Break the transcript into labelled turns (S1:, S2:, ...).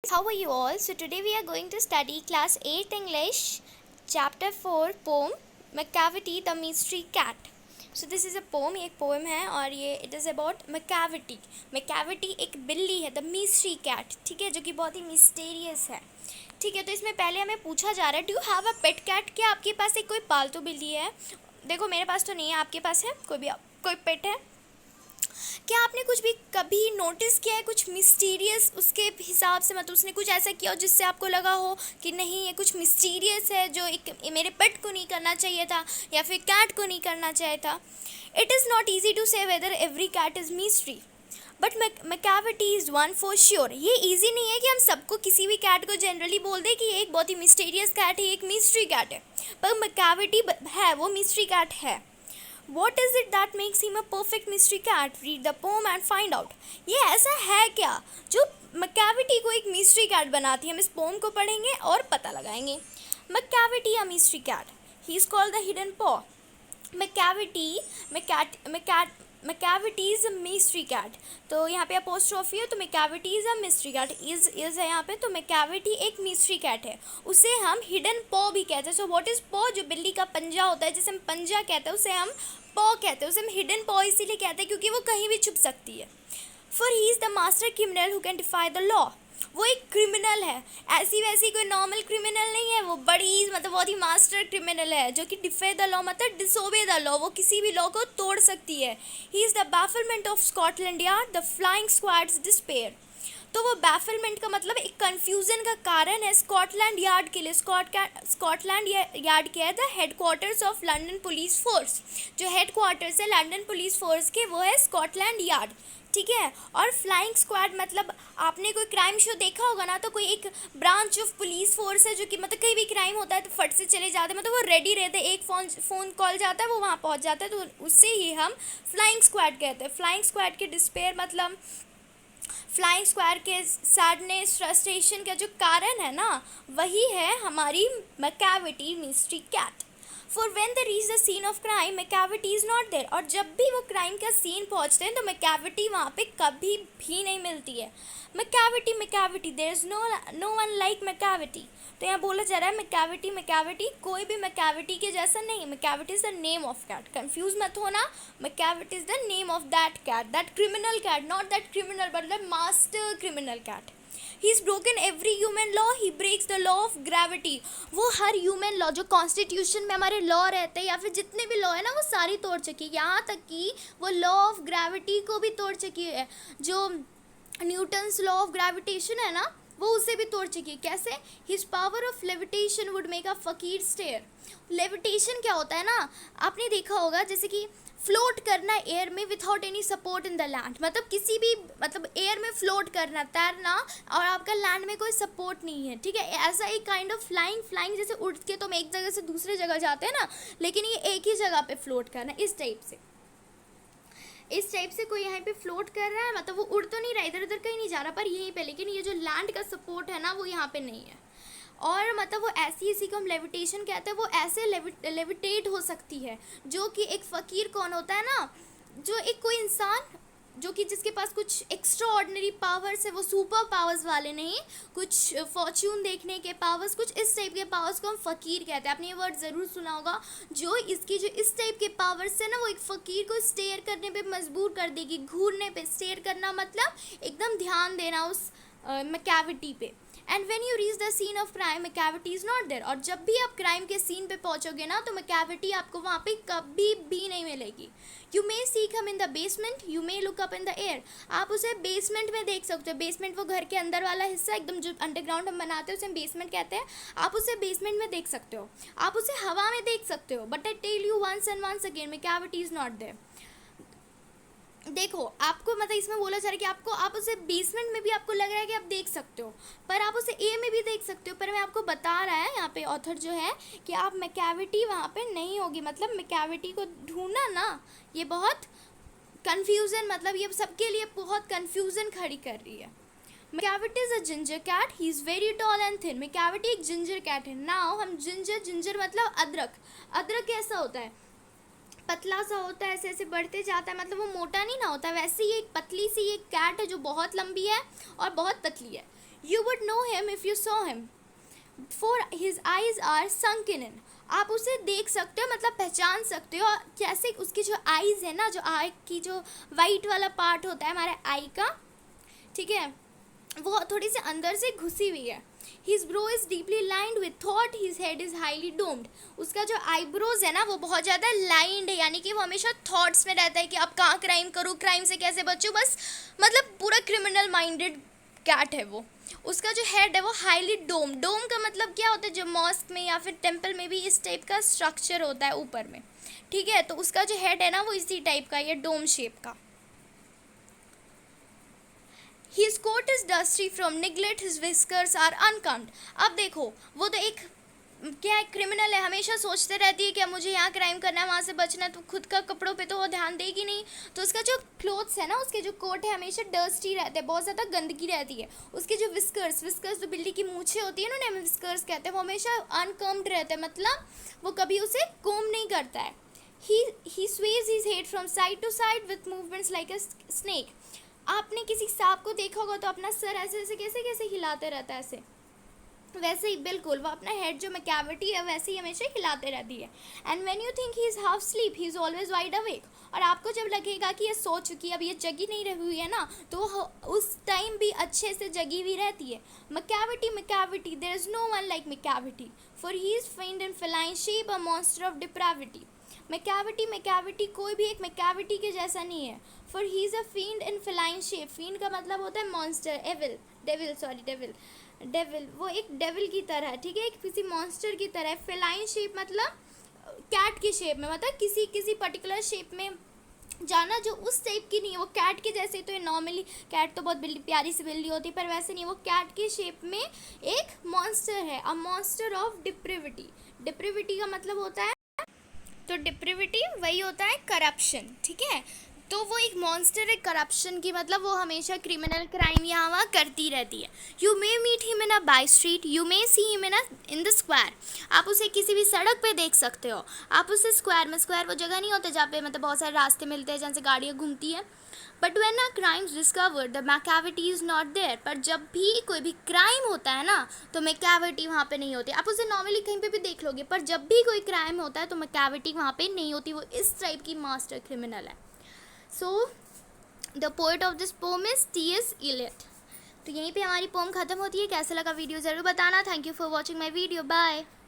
S1: How are you all? So today we are going to study class 8 English chapter 4 poem McCavity the Mystery Cat. So this is a poem, ये एक poem है और ये it is about McCavity. McCavity एक बिल्ली है, the mystery cat, ठीक है, जो कि बहुत ही mysterious है. ठीक है, तो इसमें पहले हमें पूछा जा रहा है, do you have a pet cat? क्या आपके पास एक कोई पालतू बिल्ली है? देखो मेरे पास तो नहीं है, आपके पास है कोई पेट है? क्या आपने कुछ भी कभी नोटिस किया है कुछ मिस्टीरियस उसके हिसाब से, मतलब उसने कुछ ऐसा किया हो जिससे आपको लगा हो कि नहीं ये कुछ मिस्टीरियस है जो एक मेरे पेट को नहीं करना चाहिए था या फिर कैट को नहीं करना चाहिए था. It is not easy to say whether every cat is mystery but Macavity is one for sure. ये ईजी नहीं है कि हम सबको किसी भी कैट को जनरली बोल दें कि ये एक बहुत ही मिस्टीरियस कैट है, एक मिस्ट्री कैट है, पर मैकेविटी है, वो मिस्ट्री कैट है. What is it that makes him a perfect mystery cat? Read the poem and find out. ये ऐसा है क्या जो मैकेविटी को एक मिस्ट्री कैट बनाती है? हम इस पोम को पढ़ेंगे और पता लगाएंगे. Macavity a mystery cat. He is called the hidden paw. Macavity is a mystery cat. तो यहाँ पे अपोस्ट्रोफी है, तो Macavity is a mystery cat. Is है यहाँ पे, तो मैकेविटी एक मिस्ट्री कैट है. उसे हम हिडन पॉ भी कहते हैं. सो व्हाट इज़ पॉ? जो बिल्ली का पंजा होता है, जिसे हम पंजा कहते हैं, उसे हम पॉ कहते हैं. उसे हम हिडन पॉ इसीलिए कहते हैं क्योंकि वो कहीं भी छुप सकती है. For he is the master criminal who can defy the law. वो एक क्रिमिनल है, ऐसी वैसी कोई नॉर्मल क्रिमिनल नहीं है. वो बड़ी मतलब बहुत ही मास्टर क्रिमिनल है जो कि डिफे द लॉ मतलब डिसोबे द लॉ, वो किसी भी लॉ को तोड़ सकती है. He is the bafflement of Scotland Yard, the flying squad's despair. तो वो बैफलमेंट का मतलब एक कन्फ्यूज़न का कारण है स्कॉटलैंड यार्ड के लिए. स्कॉटलैंड यार्ड क्या है? The headquarters of London police force. जो हेडक्वार्टर्स है लंदन पुलिस फोर्स के, वो है स्कॉटलैंड यार्ड, ठीक है. और फ्लाइंग स्क्वाड मतलब आपने कोई क्राइम शो देखा होगा ना, तो कोई एक ब्रांच ऑफ पुलिस फोर्स है जो कि मतलब कहीं भी क्राइम होता है तो फट से चले जाते हैं, मतलब वो रेडी रहते हैं, एक फ़ोन कॉल जाता है वो वहाँ पहुँच जाता है, तो उससे ही हम फ्लाइंग स्क्वाड कहते हैं. फ्लाइंग स्क्वाड के डिस्पेयर मतलब फ्लाइंग स्क्वाड के सैडनेस फ्रस्ट्रेशन का जो कारण है ना, वही है हमारी Macavity mystery cat. For when they reach the scene of crime Macavity is not there. और जब भी वो क्राइम का सीन पहुंचते हैं तो मैकेविटी वहाँ पे कभी भी नहीं मिलती है. Macavity there is no one like Macavity. तो यहाँ बोला जा रहा है मैकेविटी कोई भी मैकेविटी के जैसा नहीं. Macavity is the name of cat, confuse मत होना. Macavity is the name of that cat, that criminal cat, not that criminal but the master criminal cat. He is broken every human law, he breaks the law of gravity. वो हर human law जो constitution में हमारे law रहते हैं या फिर जितने भी लॉ है ना, वो सारी तोड़ चुकी है. यहाँ तक कि वो लॉ ऑफ ग्रेविटी को भी तोड़ चुकी है. जो न्यूटन्स लॉ ऑफ ग्रेविटेशन है ना, वो उसे भी तोड़ चुकी है. कैसे? His power of levitation would make a फकीर स्टेयर. लेविटेशन क्या होता है ना, आपने देखा होगा, जैसे कि फ्लोट करना एयर में without any support in the land. मतलब किसी भी मतलब एयर में फ्लोट करना, तैरना, और आपका लैंड में कोई सपोर्ट नहीं है, ठीक है. ऐसा एक काइंड ऑफ फ्लाइंग जैसे उड़ के तुम एक जगह से दूसरे जगह जाते हैं ना, लेकिन ये एक ही जगह पे फ्लोट करना, इस टाइप से कोई यहाँ पे फ्लोट कर रहा है, मतलब वो उड़ तो नहीं रहा, इधर उधर कहीं नहीं जा रहा, पर यहीं पे, लेकिन ये जो लैंड का सपोर्ट है ना, वो यहाँ पे नहीं है. और मतलब वो इसी को हम लेविटेशन कहते हैं. वो ऐसे लेविटेट हो सकती है जो कि एक फ़कीर कौन होता है ना, जो एक कोई इंसान जो कि जिसके पास कुछ एक्स्ट्रा ऑर्डिनरी पावर्स है, वो सुपर पावर्स वाले नहीं, कुछ फॉर्च्यून देखने के पावर्स, कुछ इस टाइप के पावर्स को हम फ़कीर कहते हैं. आपने ये वर्ड ज़रूर सुना होगा. जो इस टाइप के पावर्स है ना, वो एक फ़कीर को स्टेयर करने पे मजबूर कर देगी, घूरने पे. स्टेयर करना मतलब एकदम ध्यान देना उस मैकेविटी पे. And when you reach the scene of crime Macavity is not there. और जब भी आप क्राइम के सीन पे पहुंचोगे ना, तो मैकेविटी आपको वहाँ पे कभी भी नहीं मिलेगी. यू मे सीक हम in the basement, you may look up in the air. आप उसे बेसमेंट में देख सकते हो. बेसमेंट वो घर के अंदर वाला हिस्सा, एकदम जो अंडरग्राउंड हम बनाते हैं उसे हम बेसमेंट कहते हैं. आप उसे बेसमेंट में देख सकते हो, आप उसे हवा में देख सकते हो. But I tell you once and once again, Macavity is not there. देखो आपको मतलब इसमें बोला जा रहा है कि आपको आप उसे बेसमेंट में भी आपको लग रहा है कि आप देख सकते हो, पर आप उसे ए में भी देख सकते हो. पर मैं आपको बता रहा है यहाँ पे ऑथर जो है कि आप मैकेविटी वहाँ पे नहीं होगी. मतलब मैकेविटी को ढूंढना ना, ये बहुत कन्फ्यूज़न, मतलब ये सबके लिए बहुत कन्फ्यूज़न खड़ी कर रही है. Macavity is a ginger cat, he is very tall and thin. Macavity एक जिंजर कैट है. नाउ हम जिंजर मतलब अदरक कैसा होता है? पतला सा होता है, ऐसे ऐसे बढ़ते जाता है, मतलब वो मोटा नहीं ना होता. वैसे ही एक पतली सी एक कैट है जो बहुत लंबी है और बहुत पतली है. You would know him if you saw him, for his eyes are sunken in. आप उसे देख सकते हो, मतलब पहचान सकते हो कैसे, उसकी जो आईज है ना, जो आई की जो वाइट वाला पार्ट होता है हमारे आई का, ठीक है, वो थोड़ी सी अंदर से घुसी हुई है. His brow is deeply lined with thought. His head is highly domed. उसका जो आईब्रोज है ना वो बहुत ज़्यादा लाइंड है, यानी कि वो हमेशा थॉट्स में रहता है कि अब कहाँ क्राइम करूँ, क्राइम से कैसे बचूँ, बस मतलब पूरा क्रिमिनल माइंडेड कैट है वो. उसका जो हेड है वो हाईली डोम. डोम का मतलब क्या होता है, जो मॉस्क में या फिर टेम्पल में भी इस टाइप का स्ट्रक्चर होता है ऊपर में, ठीक है. तो उसका जो हेड है ना वो इसी टाइप का, ये डोम शेप का. His coat is dusty from neglect. His whiskers are unkempt. अब देखो, वो तो एक क्या है, क्रिमिनल है, हमेशा सोचते रहती है कि अब मुझे यहाँ क्राइम करना है, वहाँ से बचना है, तो खुद का कपड़ों पे तो वो ध्यान देगी नहीं. तो उसका जो क्लोथ्स है ना, उसके जो कोट है हमेशा डस्टी रहते हैं, बहुत ज़्यादा गंदगी रहती है. उसके जो विस्कर्स जो बिल्ली की मूछें होती है ना, उन्हें विस्कर्स कहते हैं, वो हमेशा अनकम्ड रहते हैं, मतलब वो कभी उसे कोम नहीं करता है. He sways his head from side to side with movements like a snake. आपने किसी सांप को देखा होगा तो अपना सर ऐसे ऐसे कैसे कैसे हिलाते रहता है, ऐसे वैसे ही बिल्कुल वो अपना हेड जो कैविटी है वैसे ही हमेशा हिलाते रहती है. And when you think he is half sleep he is always wide awake. और आपको जब लगेगा कि ये सो चुकी है, अब ये जगी नहीं रही हुई है ना, तो उस टाइम भी अच्छे से जगी हुई रहती है. Macavity there is no one like Macavity, for he is fiend in feline shape a monster of depravity. Macavity कोई भी एक मैकेविटी के जैसा नहीं है. For he is a field in feline shape. Field का मतलब होता है मॉन्स्टर, डेविल, वो एक डेविल की तरह है, ठीक है, एक किसी मॉन्स्टर की तरह. फेलाइन शेप मतलब कैट की शेप में, मतलब किसी पर्टिकुलर शेप में जाना जो उस टाइप की नहीं है, वो कैट के जैसे. तो ये नॉर्मली कैट तो बहुत बिल्ली प्यारी सी बिल्ली होती है, पर वैसे नहीं, वो कैट के शेप में एक मॉन्स्टर है. अ मॉन्स्टर ऑफ डिप्रेविटी का मतलब होता है, तो डिप्रेविटी वही होता है करप्शन, ठीक है. तो वो एक मॉन्स्टर है करप्शन की, मतलब वो हमेशा क्रिमिनल क्राइम यहाँ वहाँ करती रहती है. You may meet him in a by street, you may see him in the square. आप उसे किसी भी सड़क पे देख सकते हो. आप उसे स्क्वायर में, स्क्वायर वो जगह नहीं होता जहाँ पे मतलब बहुत सारे रास्ते मिलते हैं जहाँ से गाड़ियाँ घूमती है. But when a crime discovered the Macavity is not there. पर जब भी कोई भी क्राइम होता है ना, तो मैकेविटी वहाँ पे नहीं होती. आप उसे नॉर्मली कहीं पे भी देख लोगे, पर जब भी कोई क्राइम होता है तो मैकेविटी वहाँ पे नहीं होती. वो इस टाइप की मास्टर क्रिमिनल है. So the poet of this pome is T.S. Eliot. तो यहीं पे हमारी पोम ख़त्म होती है. कैसा लगा वीडियो ज़रूर बताना. Thank you for watching my video. Bye.